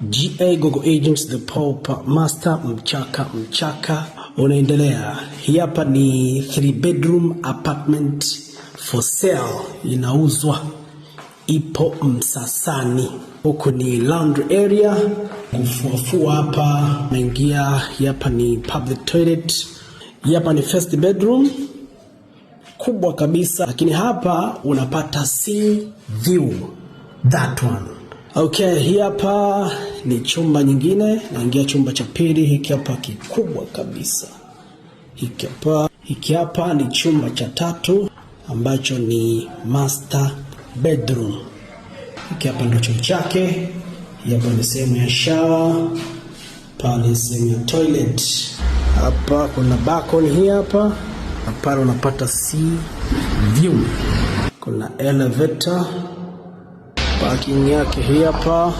GA Gogo Agents the Pop Master, mchaka unaendelea. Hii hapa ni 3 bedroom apartment for sale, inauzwa, ipo Msasani. Huku ni laundry area, kufuafua hapa, naingia. Hii hapa ni public toilet. Hii hapa ni first bedroom, kubwa kabisa, lakini hapa unapata sea view, that one. Okay, hii hapa ni chumba nyingine, naingia chumba cha pili. Hiki hapa kikubwa kabisa. Hiki hapa ni chumba cha tatu ambacho ni master bedroom. Hiki hapa ndio choo chake. Hii hapa ni sehemu ya shower, pale sehemu ya toilet. Hapa kuna balcony hii hapa. Hapa unapata sea view. Kuna elevator. Parking yake hii hapa.